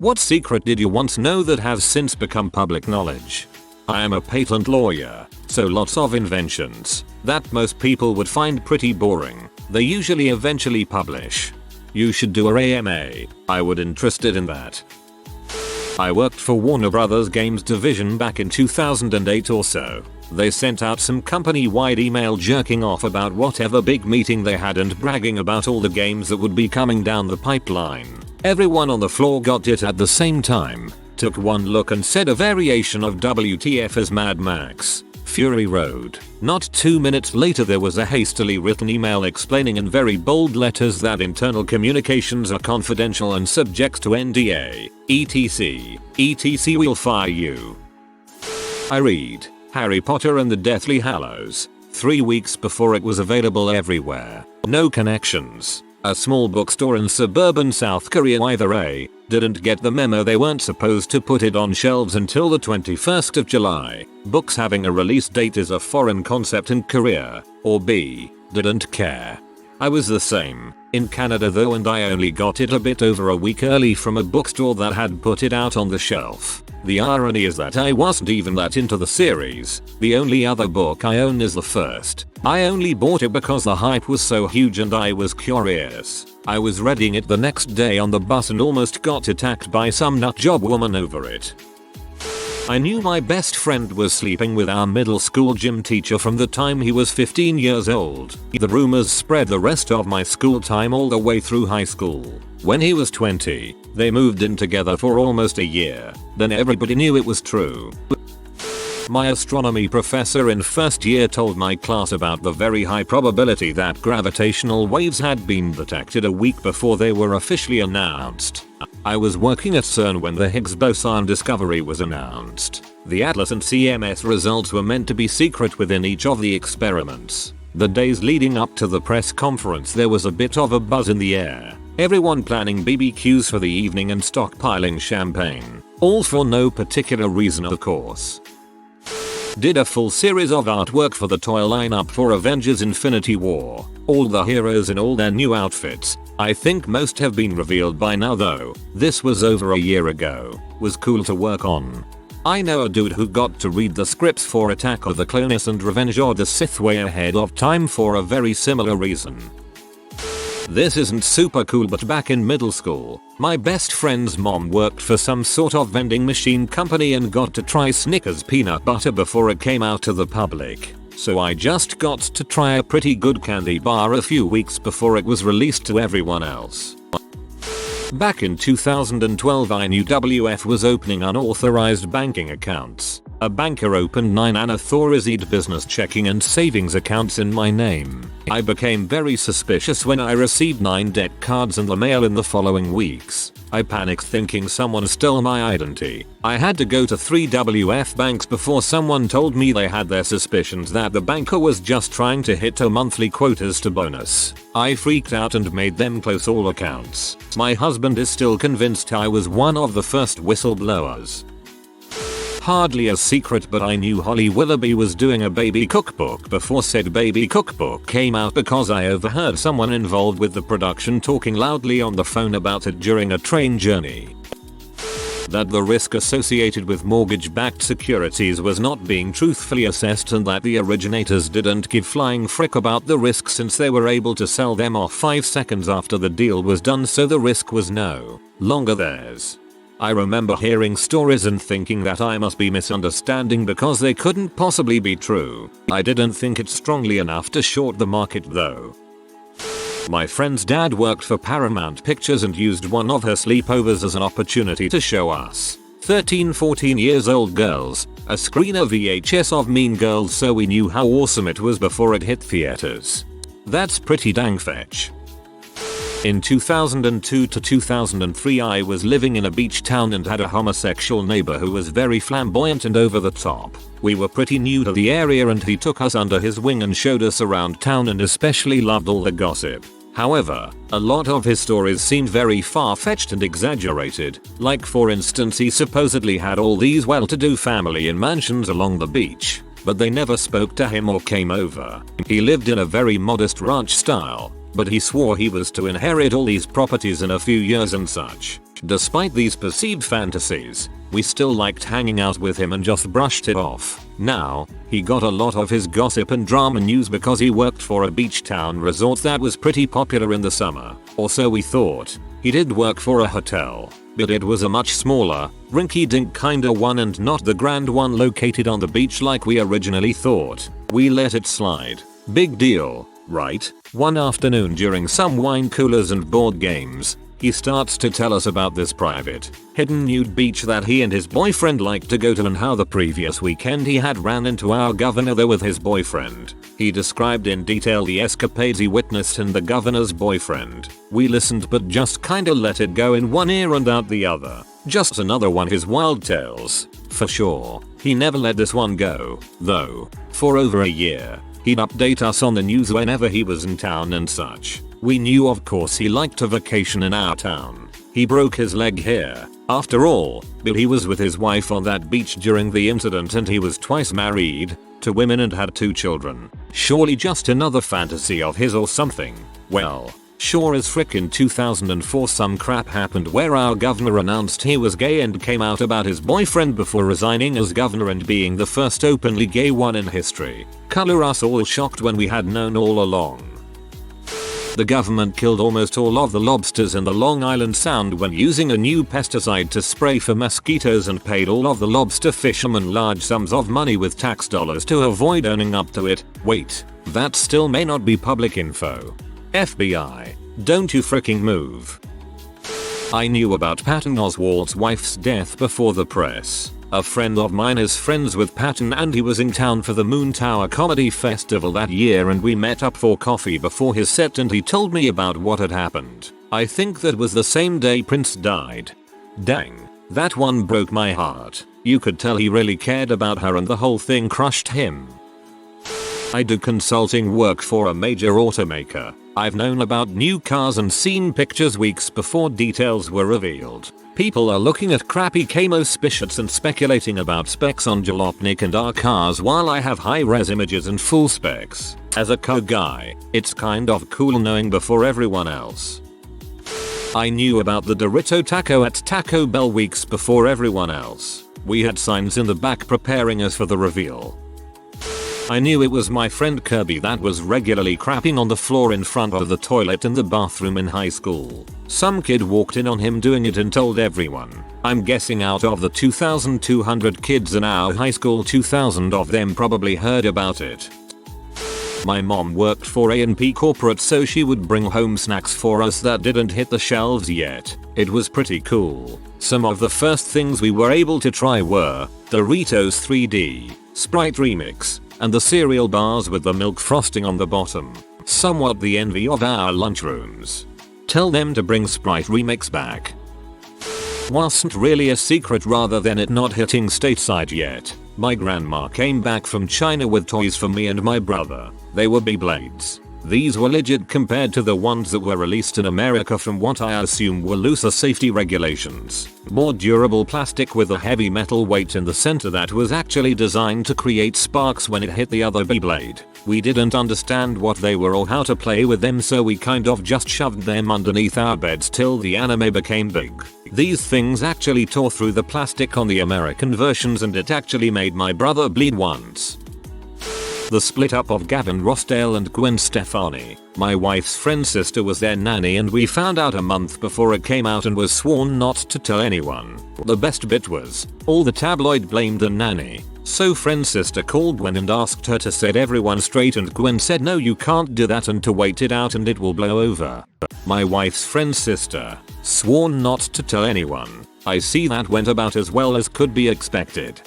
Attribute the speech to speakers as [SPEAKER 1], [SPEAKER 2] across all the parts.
[SPEAKER 1] What secret did you once know that has since become public knowledge? I am a patent lawyer, so lots of inventions that most people would find pretty boring, they usually eventually publish. You should do a AMA, I would interested in that. I worked for Warner Brothers Games Division back in 2008 or so. They sent out some company-wide email jerking off about whatever big meeting they had and bragging about all the games that would be coming down the pipeline. Everyone on the floor got it at the same time, took one look and said a variation of WTF as Mad Max Fury Road. Not 2 minutes later there was a hastily written email explaining in very bold letters that internal communications are confidential and subject to NDA, etc, we'll fire you. I read Harry Potter and the Deathly Hallows 3 weeks before it was available everywhere. No connections. A small bookstore in suburban South Korea either A, didn't get the memo they weren't supposed to put it on shelves until the 21st of July, books having a release date is a foreign concept in Korea, or B, didn't care. I was the same, in Canada though, and I only got it a bit over a week early from a bookstore that had put it out on the shelf. The irony is that I wasn't even that into the series. The only other book I own is the first. I only bought it because the hype was so huge and I was curious. I was reading it the next day on the bus and almost got attacked by some nutjob woman over it. I knew my best friend was sleeping with our middle school gym teacher from the time he was 15 years old. The rumors spread the rest of my school time all the way through high school. When he was 20, they moved in together for almost a year. Then everybody knew it was true. My astronomy professor in first year told my class about the very high probability that gravitational waves had been detected a week before they were officially announced. I was working at CERN when the Higgs boson discovery was announced. The ATLAS and CMS results were meant to be secret within each of the experiments. The days leading up to the press conference there was a bit of a buzz in the air. Everyone planning BBQs for the evening and stockpiling champagne. All for no particular reason, of course. Did a full series of artwork for the toy lineup for Avengers Infinity War. All the heroes in all their new outfits. I think most have been revealed by now though. This was over a year ago. Was cool to work on. I know a dude who got to read the scripts for Attack of the Clones and Revenge of the Sith way ahead of time for a very similar reason. This isn't super cool, but back in middle school, my best friend's mom worked for some sort of vending machine company and got to try Snickers peanut butter before it came out to the public. So I just got to try a pretty good candy bar a few weeks before it was released to everyone else. Back in 2012 I knew WF was opening unauthorized banking accounts. A banker opened 9 unauthorized business checking and savings accounts in my name. I became very suspicious when I received 9 debt cards in the mail in the following weeks. I panicked thinking someone stole my identity. I had to go to 3 WF banks before someone told me they had their suspicions that the banker was just trying to hit a monthly quotas to bonus. I freaked out and made them close all accounts. My husband is still convinced I was one of the first whistleblowers. Hardly a secret, but I knew Holly Willoughby was doing a baby cookbook before said baby cookbook came out because I overheard someone involved with the production talking loudly on the phone about it during a train journey. That the risk associated with mortgage-backed securities was not being truthfully assessed and that the originators didn't give flying frick about the risk since they were able to sell them off 5 seconds after the deal was done, so the risk was no longer theirs. I remember hearing stories and thinking that I must be misunderstanding because they couldn't possibly be true. I didn't think it strongly enough to short the market though. My friend's dad worked for Paramount Pictures and used one of her sleepovers as an opportunity to show us 13-14 years old girls a screener VHS of Mean Girls so we knew how awesome it was before it hit theaters. That's pretty dang fetch. In 2002 to 2003 I was living in a beach town and had a homosexual neighbor who was very flamboyant and over the top. We were pretty new to the area and he took us under his wing and showed us around town and especially loved all the gossip. However, a lot of his stories seemed very far-fetched and exaggerated, like for instance he supposedly had all these well-to-do family in mansions along the beach, but they never spoke to him or came over. He lived in a very modest ranch style, but he swore he was to inherit all these properties in a few years and such. Despite these perceived fantasies, we still liked hanging out with him and just brushed it off. Now, he got a lot of his gossip and drama news because he worked for a beach town resort that was pretty popular in the summer, or so we thought. He did work for a hotel, but it was a much smaller, rinky-dink kinda one and not the grand one located on the beach like we originally thought. We let it slide. Big deal, right? One afternoon during some wine coolers and board games, he starts to tell us about this private, hidden nude beach that he and his boyfriend liked to go to and how the previous weekend he had ran into our governor there with his boyfriend. He described in detail the escapades he witnessed and the governor's boyfriend. We listened but just kinda let it go in one ear and out the other. Just another one of his wild tales. For sure. He never let this one go, though. For over a year, he'd update us on the news whenever he was in town and such. We knew of course he liked to vacation in our town. He broke his leg here, after all, but he was with his wife on that beach during the incident and he was twice married to women and had 2 children. Surely just another fantasy of his or something. Well, sure as frick in 2004 some crap happened where our governor announced he was gay and came out about his boyfriend before resigning as governor and being the first openly gay one in history. Color us all shocked when we had known all along. The government killed almost all of the lobsters in the Long Island Sound when using a new pesticide to spray for mosquitoes and paid all of the lobster fishermen large sums of money with tax dollars to avoid owning up to it. Wait, that still may not be public info. FBI, don't you freaking move. I knew about Patton Oswalt's wife's death before the press. A friend of mine is friends with Patton and he was in town for the Moon Tower Comedy Festival that year and we met up for coffee before his set and he told me about what had happened. I think that was the same day Prince died. Dang, that one broke my heart. You could tell he really cared about her and the whole thing crushed him. I do consulting work for a major automaker. I've known about new cars and seen pictures weeks before details were revealed. People are looking at crappy camo spaceships and speculating about specs on Jalopnik and our cars while I have high-res images and full specs. As a car guy, it's kind of cool knowing before everyone else. I knew about the Dorito taco at Taco Bell weeks before everyone else. We had signs in the back preparing us for the reveal. I knew it was my friend Kirby that was regularly crapping on the floor in front of the toilet in the bathroom in high school. Some kid walked in on him doing it and told everyone. I'm guessing out of the 2,200 kids in our high school 2,000 of them probably heard about it. My mom worked for A&P Corporate so she would bring home snacks for us that didn't hit the shelves yet. It was pretty cool. Some of the first things we were able to try were Doritos 3D, Sprite Remix, and the cereal bars with the milk frosting on the bottom. Somewhat the envy of our lunchrooms. Tell them to bring Sprite Remix back. Wasn't really a secret rather than it not hitting stateside yet. My grandma came back from China with toys for me and my brother. They were Beyblades. These were legit compared to the ones that were released in America from what I assume were looser safety regulations. More durable plastic with a heavy metal weight in the center that was actually designed to create sparks when it hit the other Beyblade. We didn't understand what they were or how to play with them so we kind of just shoved them underneath our beds till the anime became big. These things actually tore through the plastic on the American versions and it actually made my brother bleed once. The split up of Gavin Rossdale and Gwen Stefani. My wife's friend's sister was their nanny and we found out a month before it came out and was sworn not to tell anyone. The best bit was, all the tabloid blamed the nanny. So friend's sister called Gwen and asked her to set everyone straight and Gwen said no you can't do that and to wait it out and it will blow over. My wife's friend's sister, sworn not to tell anyone. I see that went about as well as could be expected.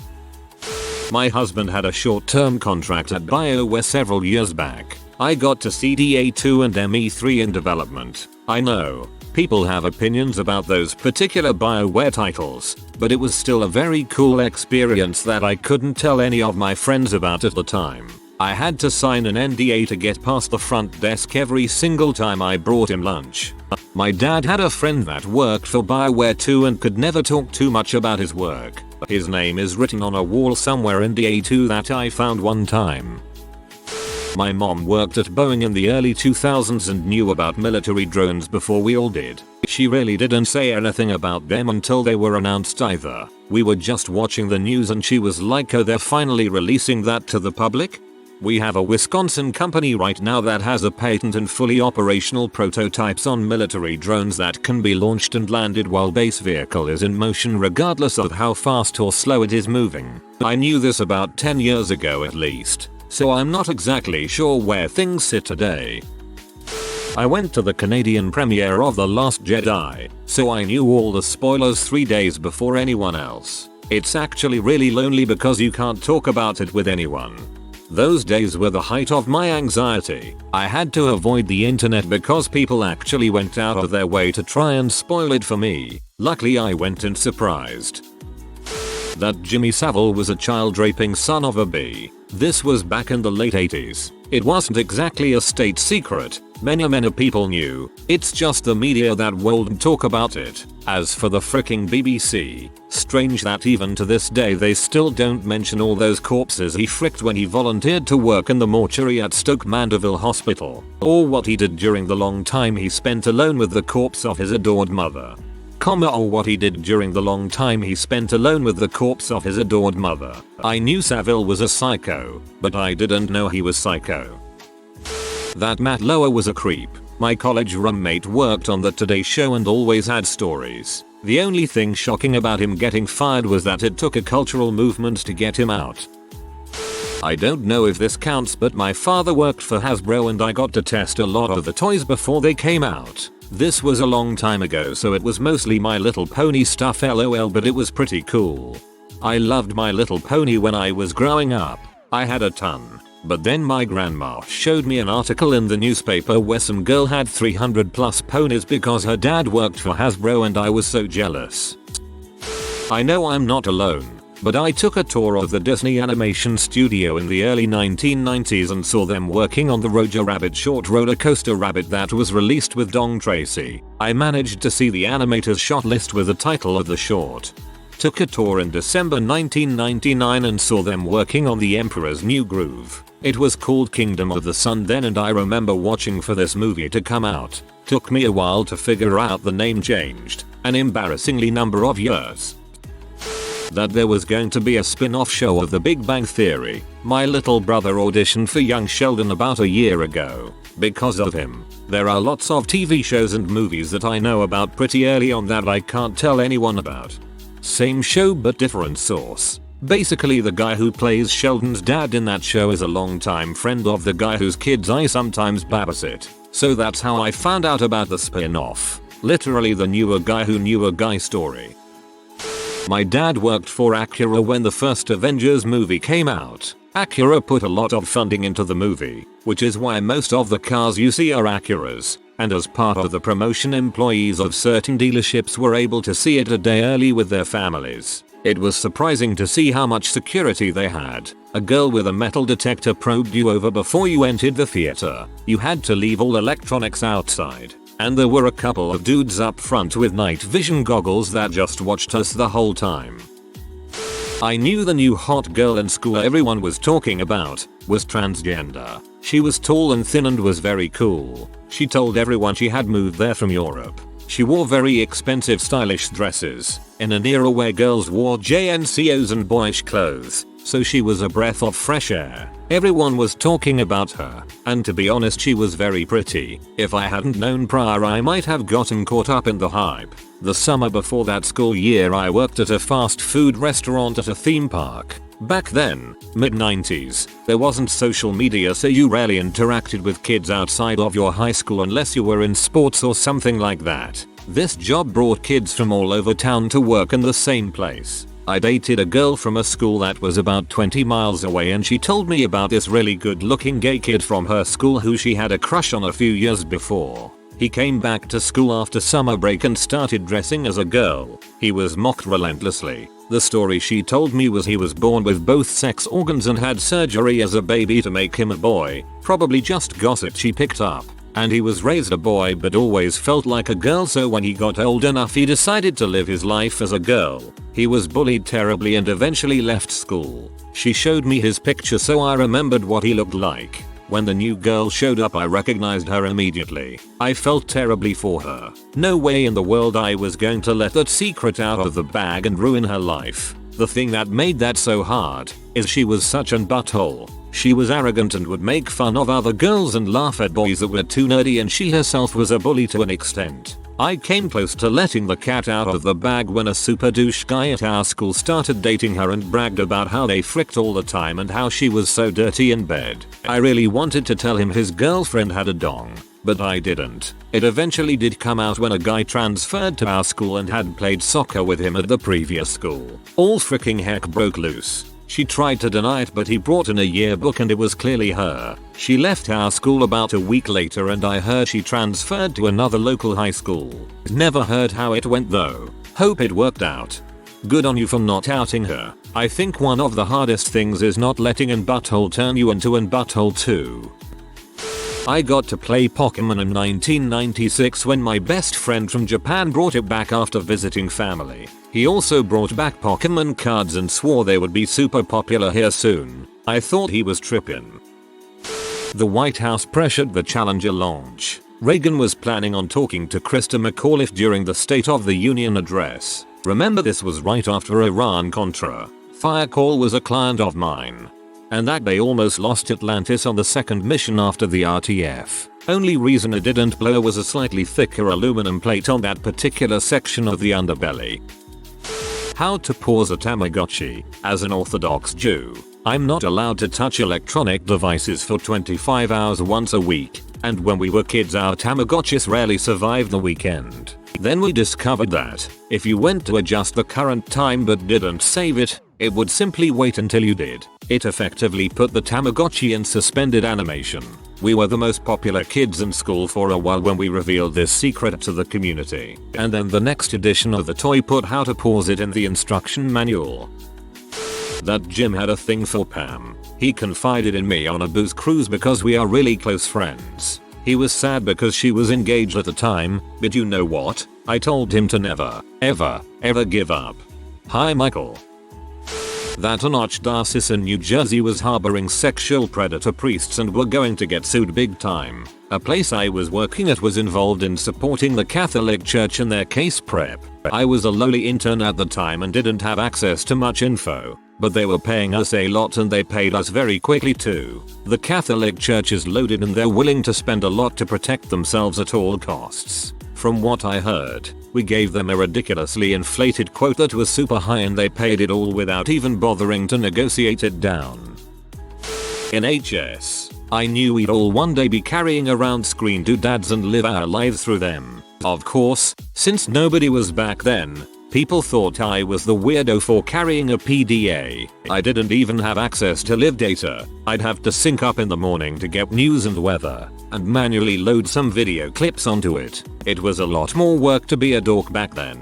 [SPEAKER 1] My husband had a short-term contract at BioWare several years back. I got to see DA2 and ME3 in development. I know, people have opinions about those particular BioWare titles, but it was still a very cool experience that I couldn't tell any of my friends about at the time. I had to sign an NDA to get past the front desk every single time I brought him lunch. My dad had a friend that worked for BioWare too and could never talk too much about his work. His name is written on a wall somewhere in DA2 that I found one time. My mom worked at Boeing in the early 2000s and knew about military drones before we all did. She really didn't say anything about them until they were announced either. We were just watching the news and she was like, oh, they're finally releasing that to the public? We have a Wisconsin company right now that has a patent and fully operational prototypes on military drones that can be launched and landed while base vehicle is in motion regardless of how fast or slow it is moving. I knew this about 10 years ago at least, so I'm not exactly sure where things sit today. I went to the Canadian premiere of The Last Jedi, so I knew all the spoilers 3 days before anyone else. It's actually really lonely because you can't talk about it with anyone. Those days were the height of my anxiety. I had to avoid the internet because people actually went out of their way to try and spoil it for me. Luckily I went and surprised that Jimmy Savile was a child raping son of a bee. This was back in the late 80s. It wasn't exactly a state secret. Many people knew. It's just the media that won't talk about it. As for the fricking BBC, strange that even to this day they still don't mention all those corpses he fricked when he volunteered to work in the mortuary at Stoke Mandeville Hospital, or what he did during the long time he spent alone with the corpse of his adored mother. Or what he did during the long time he spent alone with the corpse of his adored mother. I knew Savile was a psycho, but I didn't know he was psycho. That Matt Lauer was a creep. My college roommate worked on the Today Show and always had stories. The only thing shocking about him getting fired was that it took a cultural movement to get him out. I don't know if this counts, but my father worked for Hasbro and I got to test a lot of the toys before they came out. This was a long time ago, so it was mostly My Little Pony stuff lol, but it was pretty cool. I loved My Little Pony when I was growing up. I had a ton. But then my grandma showed me an article in the newspaper where some girl had 300 plus ponies because her dad worked for Hasbro and I was so jealous. I know I'm not alone, but I took a tour of the Disney Animation Studio in the early 1990s and saw them working on the Roger Rabbit short roller coaster Rabbit that was released with Don Tracy. I managed to see the animator's shot list with the title of the short. Took a tour in December 1999 and saw them working on The Emperor's New Groove. It was called Kingdom of the Sun then, and I remember watching for this movie to come out. Took me a while to figure out the name changed, an embarrassingly number of years. That there was going to be a spin-off show of The Big Bang Theory. My little brother auditioned for young Sheldon about a year ago. Because of him, there are lots of TV shows and movies that I know about pretty early on that I can't tell anyone about. Same show but different source. Basically the guy who plays Sheldon's dad in that show is a longtime friend of the guy whose kids I sometimes babysit. So that's how I found out about the spin-off. Literally the knew a guy who knew a guy story. My dad worked for Acura when the first Avengers movie came out. Acura put a lot of funding into the movie, which is why most of the cars you see are Acuras. And as part of the promotion, employees of certain dealerships were able to see it a day early with their families. It was surprising to see how much security they had. A girl with a metal detector probed you over before you entered the theater. You had to leave all electronics outside. And there were a couple of dudes up front with night vision goggles that just watched us the whole time. I knew the new hot girl in school everyone was talking about was transgender. She was tall and thin and was very cool. She told everyone she had moved there from Europe. She wore very expensive stylish dresses in an era where girls wore JNCOs and boyish clothes, so she was a breath of fresh air. Everyone was talking about her, and to be honest she was very pretty. If I hadn't known prior I might have gotten caught up in the hype. The summer before that school year I worked at a fast food restaurant at a theme park. Back then, mid-90s, there wasn't social media, so you rarely interacted with kids outside of your high school unless you were in sports or something like that. This job brought kids from all over town to work in the same place. I dated a girl from a school that was about 20 miles away and she told me about this really good looking gay kid from her school who she had a crush on a few years before. He came back to school after summer break and started dressing as a girl. He was mocked relentlessly. The story she told me was he was born with both sex organs and had surgery as a baby to make him a boy. Probably just gossip she picked up. And he was raised a boy but always felt like a girl, so when he got old enough he decided to live his life as a girl. He was bullied terribly and eventually left school. She showed me his picture so I remembered what he looked like. When the new girl showed up I recognized her immediately. I felt terribly for her. No way in the world I was going to let that secret out of the bag and ruin her life. The thing that made that so hard is she was such an butthole. She was arrogant and would make fun of other girls and laugh at boys that were too nerdy, and she herself was a bully to an extent. I came close to letting the cat out of the bag when a super douche guy at our school started dating her and bragged about how they fricked all the time and how she was so dirty in bed. I really wanted to tell him his girlfriend had a dong, but I didn't. It eventually did come out when a guy transferred to our school and had played soccer with him at the previous school. All freaking heck broke loose. She tried to deny it, but he brought in a yearbook and it was clearly her. She left our school about a week later and I heard she transferred to another local high school. Never heard how it went though. Hope it worked out. Good on you for not outing her. I think one of the hardest things is not letting an butthole turn you into an butthole too. I got to play Pokemon in 1996 when my best friend from Japan brought it back after visiting family. He also brought back Pokemon cards and swore they would be super popular here soon. I thought he was trippin'. The White House pressured the Challenger launch. Reagan was planning on talking to Krista McAuliffe during the State of the Union address. Remember, this was right after Iran-Contra. Firecall was a client of mine. And that they almost lost Atlantis on the second mission after the RTF. Only reason it didn't blow was a slightly thicker aluminum plate on that particular section of the underbelly. How to pause a Tamagotchi. As an Orthodox Jew, I'm not allowed to touch electronic devices for 25 hours once a week, and when we were kids our Tamagotchis rarely survived the weekend. Then we discovered that if you went to adjust the current time but didn't save it, it would simply wait until you did. It effectively put the Tamagotchi in suspended animation. We were the most popular kids in school for a while when we revealed this secret to the community. And then the next edition of the toy put how to pause it in the instruction manual. That Jim had a thing for Pam. He confided in me on a booze cruise because we are really close friends. He was sad because she was engaged at the time, but you know what? I told him to never, ever give up. Hi Michael. That an archdiocese in New Jersey was harboring sexual predator priests and were going to get sued big time. A place I was working at was involved in supporting the Catholic Church in their case prep. I was a lowly intern at the time and didn't have access to much info, but they were paying us a lot and they paid us very quickly too. The Catholic Church is loaded and they're willing to spend a lot to protect themselves at all costs. From what I heard, we gave them a ridiculously inflated quote that was super high and they paid it all without even bothering to negotiate it down. In HS, I knew we'd all one day be carrying around screen doodads and live our lives through them. Of course, since nobody was back then, people thought I was the weirdo for carrying a PDA. I didn't even have access to live data. I'd have to sync up in the morning to get news and weather, and manually load some video clips onto it. It was a lot more work to be a dork back then.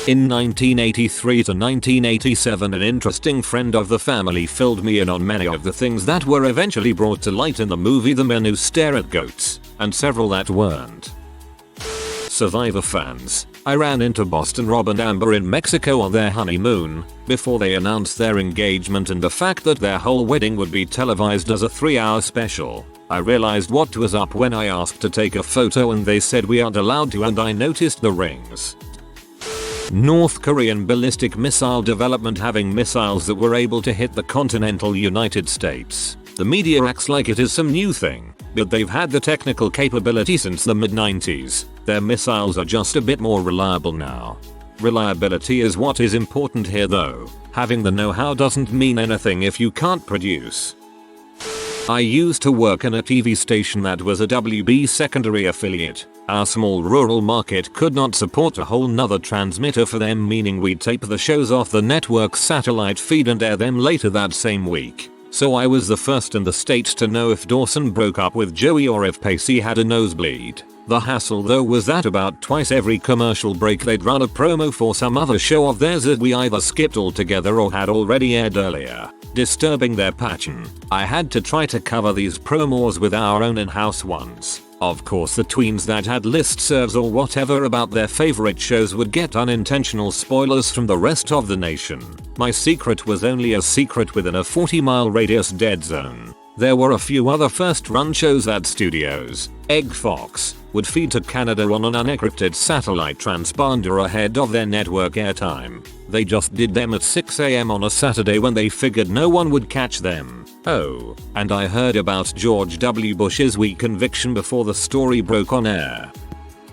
[SPEAKER 1] In 1983 to 1987 an interesting friend of the family filled me in on many of the things that were eventually brought to light in the movie The Men Who Stare at Goats, and several that weren't. Survivor fans, I ran into Boston Rob and Amber in Mexico on their honeymoon, before they announced their engagement and the fact that their whole wedding would be televised as a 3-hour special. I realized what was up when I asked to take a photo and they said we aren't allowed to, and I noticed the rings. North Korean ballistic missile development having missiles that were able to hit the continental United States. The media acts like it is some new thing, but they've had the technical capability since the mid-90s. Their missiles are just a bit more reliable now. Reliability is what is important here though. Having the know-how doesn't mean anything if you can't produce. I used to work in a TV station that was a WB secondary affiliate. Our small rural market could not support a whole nother transmitter for them, meaning we'd tape the shows off the network's satellite feed and air them later that same week. So I was the first in the state to know if Dawson broke up with Joey or if Pacey had a nosebleed. The hassle though was that about twice every commercial break they'd run a promo for some other show of theirs that we either skipped altogether or had already aired earlier, disturbing their passion. I had to try to cover these promos with our own in-house ones. Of course the tweens that had listservs or whatever about their favorite shows would get unintentional spoilers from the rest of the nation. My secret was only a secret within a 40-mile radius dead zone. There were a few other first run shows at studios. Egg Fox would feed to Canada on an unencrypted satellite transponder ahead of their network airtime. They just did them at 6 AM on a Saturday when they figured no one would catch them. Oh, and I heard about George W. Bush's weak conviction before the story broke on air.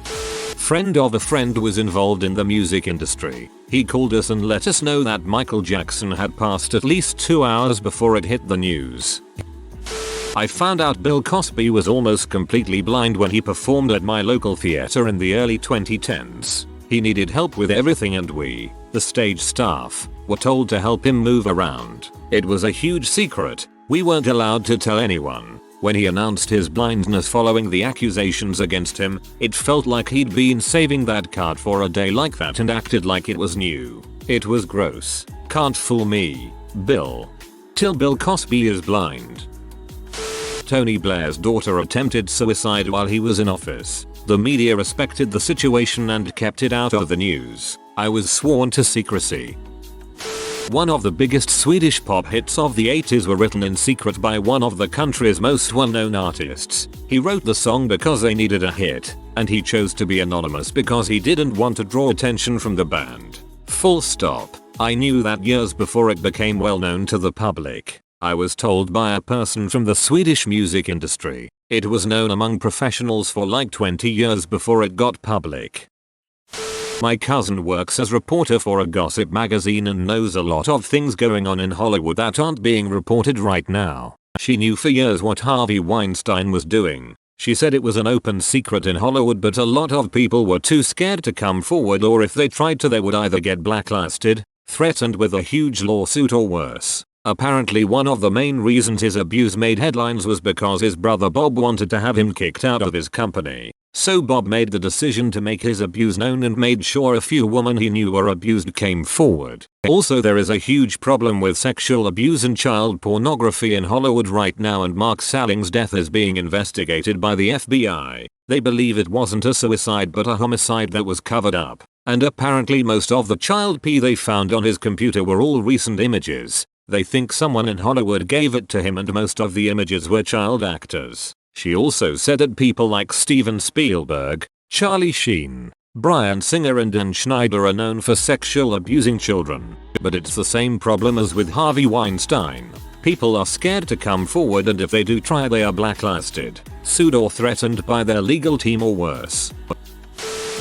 [SPEAKER 1] Friend of a friend was involved in the music industry. He called us and let us know that Michael Jackson had passed at least 2 hours before it hit the news. I found out Bill Cosby was almost completely blind when he performed at my local theater in the early 2010s. He needed help with everything and we, the stage staff, were told to help him move around. It was a huge secret. We weren't allowed to tell anyone. When he announced his blindness following the accusations against him, it felt like he'd been saving that card for a day like that and acted like it was new. It was gross. Can't fool me, Bill. Till Bill Cosby is blind. Tony Blair's daughter attempted suicide while he was in office. The media respected the situation and kept it out of the news. I was sworn to secrecy. One of the biggest Swedish pop hits of the 80s were written in secret by one of the country's most well-known artists. He wrote the song because they needed a hit, and he chose to be anonymous because he didn't want to draw attention from the band. Full stop. I knew that years before it became well known to the public. I was told by a person from the Swedish music industry. It was known among professionals for like 20 years before it got public. My cousin works as reporter for a gossip magazine and knows a lot of things going on in Hollywood that aren't being reported right now. She knew for years what Harvey Weinstein was doing. She said it was an open secret in Hollywood, but a lot of people were too scared to come forward, or if they tried to they would either get blacklisted, threatened with a huge lawsuit, or worse. Apparently one of the main reasons his abuse made headlines was because his brother Bob wanted to have him kicked out of his company. So Bob made the decision to make his abuse known and made sure a few women he knew were abused came forward. Also, there is a huge problem with sexual abuse and child pornography in Hollywood right now, and Mark Salling's death is being investigated by the FBI. They believe it wasn't a suicide but a homicide that was covered up. And apparently most of the child P they found on his computer were all recent images. They think someone in Hollywood gave it to him, and most of the images were child actors. She also said that people like Steven Spielberg, Charlie Sheen, Bryan Singer and Dan Schneider are known for sexual abusing children. But it's the same problem as with Harvey Weinstein. People are scared to come forward, and if they do try they are blacklisted, sued or threatened by their legal team or worse.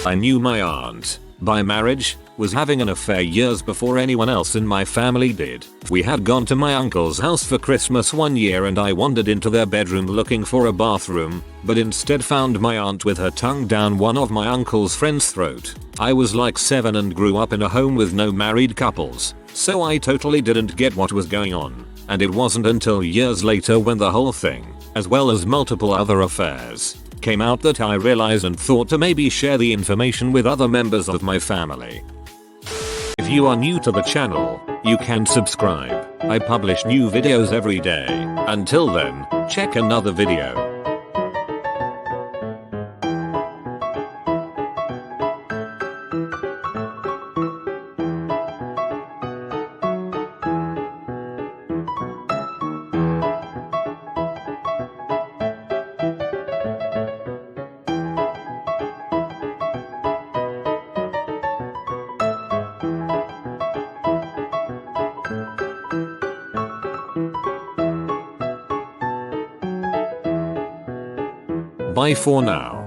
[SPEAKER 1] I knew my aunt, by marriage, was having an affair years before anyone else in my family did. We had gone to my uncle's house for Christmas one year and I wandered into their bedroom looking for a bathroom, but instead found my aunt with her tongue down one of my uncle's friend's throat. I was like 7 and grew up in a home with no married couples, so I totally didn't get what was going on. And it wasn't until years later when the whole thing, as well as multiple other affairs, came out that I realized and thought to maybe share the information with other members of my family. If you are new to the channel, you can subscribe. I publish new videos every day. Until then, check another video. Bye for now.